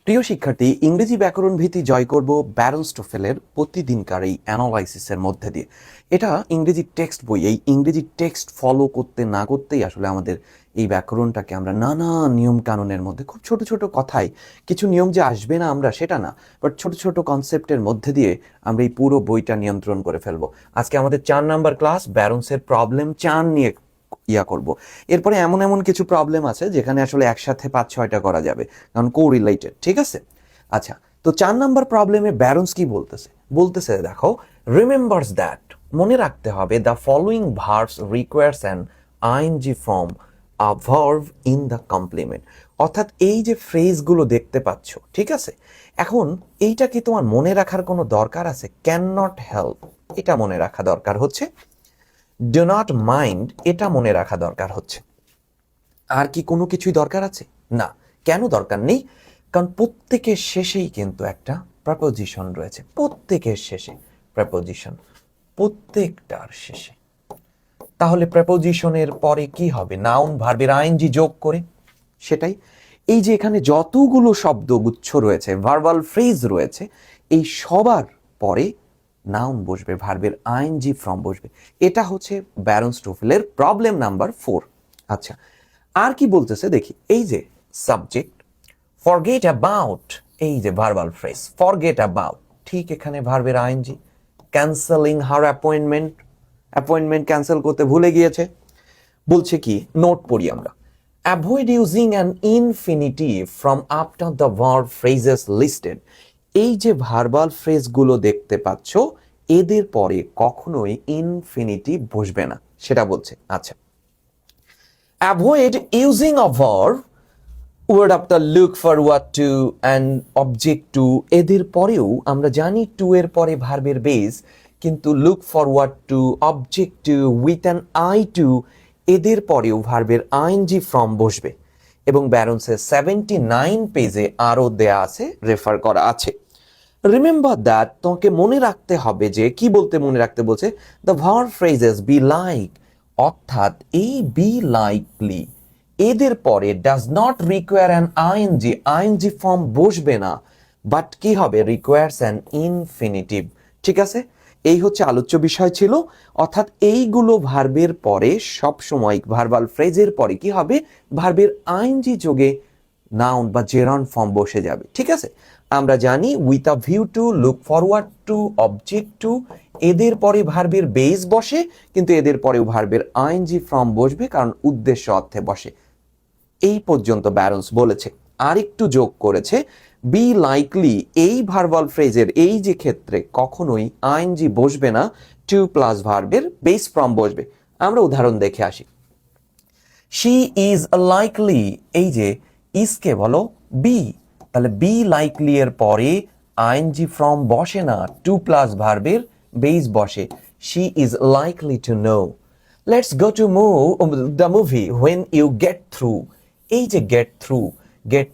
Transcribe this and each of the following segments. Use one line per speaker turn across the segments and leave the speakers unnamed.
প্রিয় শিক্ষার্থী, ইংরেজি ব্যাকরণ ভীতি জয় করব ব্যারন স্টোফেলের প্রতিদিনকার এই অ্যানালাইসিসের মধ্যে দিয়ে। এটা ইংরেজি টেক্সট বই। এই ইংরেজি টেক্সট ফলো করতে না করতেই আসলে আমাদের এই ব্যাকরণটাকে আমরা নানা নিয়ম কানুনের মধ্যে খুব ছোট ছোট কথায়, কিছু নিয়ম যে আসবে না আমরা সেটা না, বাট ছোট ছোট কনসেপ্টের মধ্যে দিয়ে আমরা এই পুরো বইটা নিয়ন্ত্রণ করে ফেলবো। আজকে আমাদের 4 নাম্বার ক্লাস ব্যারন্সের প্রবলেম 4 নিয়ে করব। এরপরে এমন এমন কিছু প্রবলেম আছে যেখানে আসলে একসাথে 5-6টা করা যাবে, কারণ কো রিলেটেড। ঠিক আছে, আচ্ছা। তো 4 নাম্বার প্রবলেমে ব্যারন্স কি বলতেছে দেখো, রিমেম্বার্স দ্যাট, মনে রাখতে হবে, the following verbs requires an ING form a verb in the complement. অর্থাৎ এই যে ফ্রেজগুলো দেখতে পাচ্ছ, ঠিক আছে, এখন এইটা কি তোমার মনে রাখার কোনো দরকার আছে? ক্যান নট হেল্প, এটা মনে রাখা দরকার হচ্ছে। ডু নট মাইন্ড, এটা মনে রাখা দরকার হচ্ছে। আর কি কোনো কিছুই দরকার আছে? না। কেন দরকার নেই? কারণ প্রত্যেকের শেষেই কিন্তু একটা প্রেপোজিশন রয়েছে। প্রত্যেকের শেষে প্রেপোজিশন, প্রত্যেকটার শেষে। তাহলে প্রেপোজিশনের পরে কি হবে? নাউন ভার্বের আইএনজি যোগ করে, সেটাই। এই যে এখানে যতগুলো শব্দগুচ্ছ রয়েছে, ভার্বাল ফ্রেজ রয়েছে, এই সবার পরে নাউন বসবে, ভার্বের আইএনজি ফর্ম বসবে। এটা হচ্ছে ব্যারন স্টোফেলের প্রবলেম নাম্বার 4। আচ্ছা, আর কি বলতেছে দেখি। এই যে সাবজেক্ট, ফরগেট অ্যাবাউট, এই যে ভার্বাল ফ্রেজ ফরগেট অ্যাবাউট, ঠিক এখানে ভার্বের আইএনজি। ক্যান্সেলিং হার অ্যাপয়েন্টমেন্ট ক্যান্সেল করতে ভুলে গিয়েছে। বলছে কি, নোট পড়ি আমরা। Avoid using an infinitive from after the verb phrases listed. এই যে ভার্বাল ফ্রেজগুলো দেখতে পাচ্ছ, এদের পরে কখনোই ইনফিনিটিভ বসবে না, সেটা বলছে। আচ্ছা, avoid using a verb word after look forward to and object to, এদের পরেও আমরা জানি টু এর পরে ভার্বের বেস, কিন্তু look forward to, object to, with an eye to, এদের পরেও ভার্বের আইএনজি ফর্ম বসবে। এবং ব্যারন্সের 79 পেজে আরও দেয়া আছে, রেফার করা আছে। রিমেম্বার দ্যাট, তোমাকে মনে রাখতে হবে যে, কি বলতে মনে রাখতে বলছে, the verb phrases be like, অর্থাৎ এই বি লাইকলি, এদের পরে does not require an ING form বসবে না, বাট কি হবে? Requires an infinitive. ঠিক আছে, এই হচ্ছে আলোচ্য বিষয় ছিল। অর্থাৎ এইগুলো ভার্বের পরে সব সময়, ভার্বাল ফ্রেজের পরে কি হবে? ভার্বের আইএনজি যোগে নাউন বা জেরন ফর্ম বসে যাবে। ঠিক আছে, আমরা জানি with a view to, look forward to, object to, এদের পরে ভার্বের বেস বসে, কিন্তু এদের পরেও ভার্বের আইএনজি ফর্ম বসবে, কারণ উদ্দেশ্য অর্থে বসে। এই পর্যন্ত ব্যারন্স বলেছে। আর একটু যোগ করেছে, বি লাইকলি, এই ভার্বাল ফ্রেজের এই যে ক্ষেত্রে কখনোই আইএনজি বসবে না, টু প্লাস ভার্বের বেস ফর্ম বসবে। আমরা উদাহরণ দেখে আসি। শি ইজ লাইকলি, এই যে ইজকে বলো বি, তাহলে বি লাইকলি এর পরে আইএনজি ফর্ম বসে না, টু প্লাস ভার্বের বেস বসে। She is likely to know. Let's go to the movie when you get through, এই যে গেট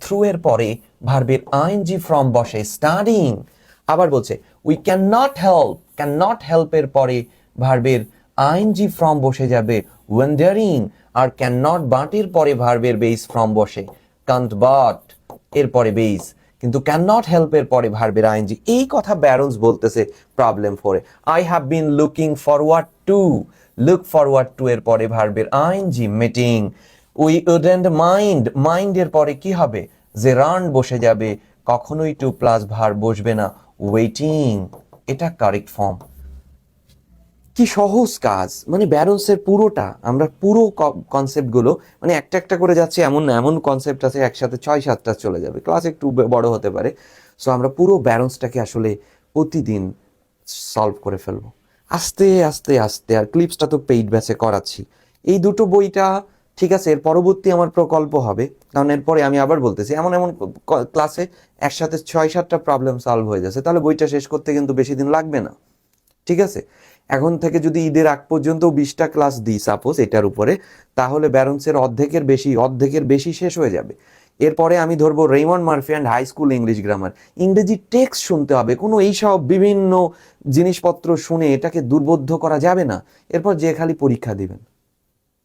থ্রু এর পরে ভার্বের আইএনজি ফর্ম বসে, স্টাডিং। আবার বলছে উই ক্যান নট হেল্প এর পরে ভার্বের আইএনজি ফর্ম বসে যাবে, ওয়ান্ডারিং। আর ক্যান নট বাট এর পরে ভার্বের বেস ফর্ম বসে, কান্ট বাট এর পরে বেস, কিন্তু ক্যান নট হেল্প এর পরে ভার্বের আইএনজি। এই কথা ব্যারন্স বলতেছে প্রবলেম 4-এ। I have been looking forward to, look forward to এর পরে ভার্বের ING, meeting. We wouldn't mind এর পরে কি হবে? জেরান্ড বসে যাবে, কখনোই টু প্লাস ভার্ব বসবে না, ওয়েটিং। এটা কারেক্ট ফর্ম। কি সহজ কাজ, মানে ব্যারন্সের পুরোটা আমরা পুরো কনসেপ্টগুলো মানে একটা একটা করে যাচ্ছে, এমন না, এমন কনসেপ্ট আছে একসাথে 6-7টা চলে যাবে, ক্লাস একটু বড় হতে পারে। সো আমরা পুরো ব্যারন্সটাকে আসলে প্রতিদিন সলভ করে ফেলবো আস্তে আস্তে আস্তে। আর ক্লিপসটা তো পেইড ব্যাচে করাচ্ছি। এই দুটো বইটা ঠিক আছে, এর পরবর্তী আমার প্রকল্প হবে, কারণ এরপরে আমি আবার বলতেছি এমন এমন ক্লাসে একসাথে 6-7টা প্রবলেম সলভ হয়ে যাচ্ছে, তাহলে বইটা শেষ করতে কিন্তু বেশি দিন লাগবে না। ঠিক আছে, এখন থেকে যদি ঈদের আগ পর্যন্ত 20টা ক্লাস দিই সাপোজ এটার উপরে, তাহলে ব্যারন্সের অর্ধেকের বেশি শেষ হয়ে যাবে। এরপরে আমি ধরবো Raymond Murphy and high school English grammar. ইংরেজি টেক্সট শুনতে হবে, কোনো এইসব বিভিন্ন জিনিসপত্র শুনে এটাকে দুর্বোধ্য করা যাবে না। এরপর যে খালি পরীক্ষা দিবেন।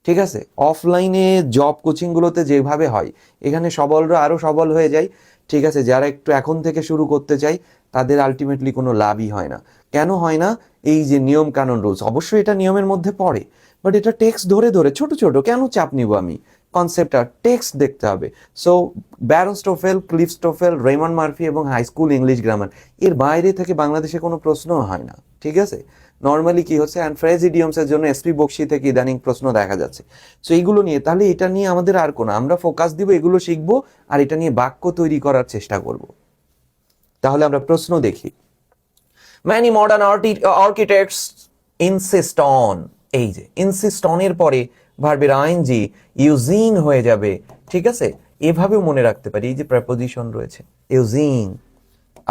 ঠিক আছে, অফলাইনে জব কোচিংগুলোতে যেভাবে হয়, এখানে সবলরা আরও সবল হয়ে যায়। ঠিক আছে, যারা একটু এখন থেকে শুরু করতে চাই তাদের আলটিমেটলি কোনো লাভই হয় না। কেন হয় না? এই যে নিয়ম কানুন রুলস, অবশ্যই এটা নিয়মের মধ্যে পড়ে, বাট এটা টেক্সট ধরে ধরে ছোট ছোট কেন চাপ নিব আমি, কনসেপ্টটা টেক্সট দেখতে হবে। So Barron Stoffel, Cliff Stoffel, Raymond Murphy এবং হাই স্কুল ইংলিশ গ্রামার, এর বাইরে থেকে বাংলাদেশে কোনো প্রশ্ন হয় না। ঠিক আছে, নর্মালি কি হচ্ছে, অ্যান্ড ফ্রেজ ইডিয়মসের জন্য এসপি বক্সি থেকে ইদানিং প্রশ্ন দেখা যাচ্ছে। সো এইগুলো নিয়ে, তাহলে এটা নিয়ে আমাদের আর কোনো, আমরা ফোকাস দিব, এগুলো শিখবো আর এটা নিয়ে বাক্য তৈরি করার চেষ্টা করব। তাহলে আমরা প্রশ্ন দেখি। Many modern architects insist on, এই যে insist on এর পরে ভার্বের আইএনজি ইউজিং হয়ে যাবে। ঠিক আছে, এভাবেও মনে রাখতে পারি, এই যে প্রেপোজিশন রয়েছে ইউজিং।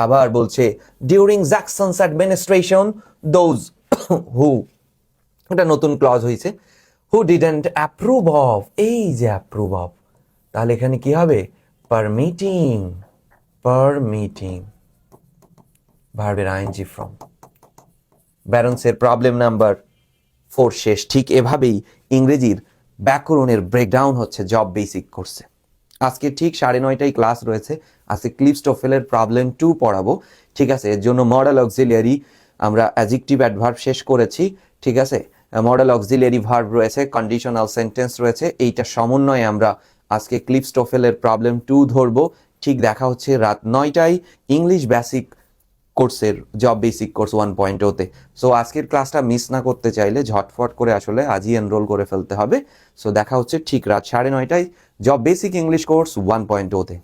আবার বলছে ডিউরিং জ্যাকসনস অ্যাডমিনিস্ট্রেশন দোজ হু, এটা নতুন ক্লজ হয়েছে, হু ডিডন্ট অ্যাপ্রুভ অফ, এই যে অ্যাপ্রুভ অফ, তাহলে এখানে কি হবে, পারমিটিং, পারমিটিং, ভার্বের আইএনজি ফ্রম। ব্যারন্সের প্রবলেম নাম্বার 4 শেষ। ঠিক এভাবেই ইংরেজির ব্যাকরণের ব্রেকডাউন হচ্ছে জব বেসিক কোর্সে। আজকে ঠিক 9:30টায় ক্লাস রয়েছে। আজকে ক্লিফ স্টোফেলের প্রবলেম 2 পড়াবো। ঠিক আছে, এর জন্য মডেল অক্সিলিয়ারি আমরা অ্যাডজেক্টিভ অ্যাডভার্ব শেষ করেছি। ঠিক আছে, মডেল অক্সিলিয়ারি ভার্ব রয়েছে, কন্ডিশনাল সেন্টেন্স রয়েছে, এইটা সমন্বয়ে আমরা আজকে ক্লিফ স্টোফেলের প্রবলেম 2 ধরবো। ঠিক দেখা হচ্ছে রাত 9টায় ইংলিশ বেসিক কোর্সের জব বেসিক কোর্স 1.0-তে। সো আজকের ক্লাসটা মিস না করতে চাইলে ঝটফট করে আসলে আজই এনরোল করে ফেলতে হবে। সো দেখা হচ্ছে ঠিক রাত 9:30টায় জব বেসিক ইংলিশ কোর্স 1.0-তে।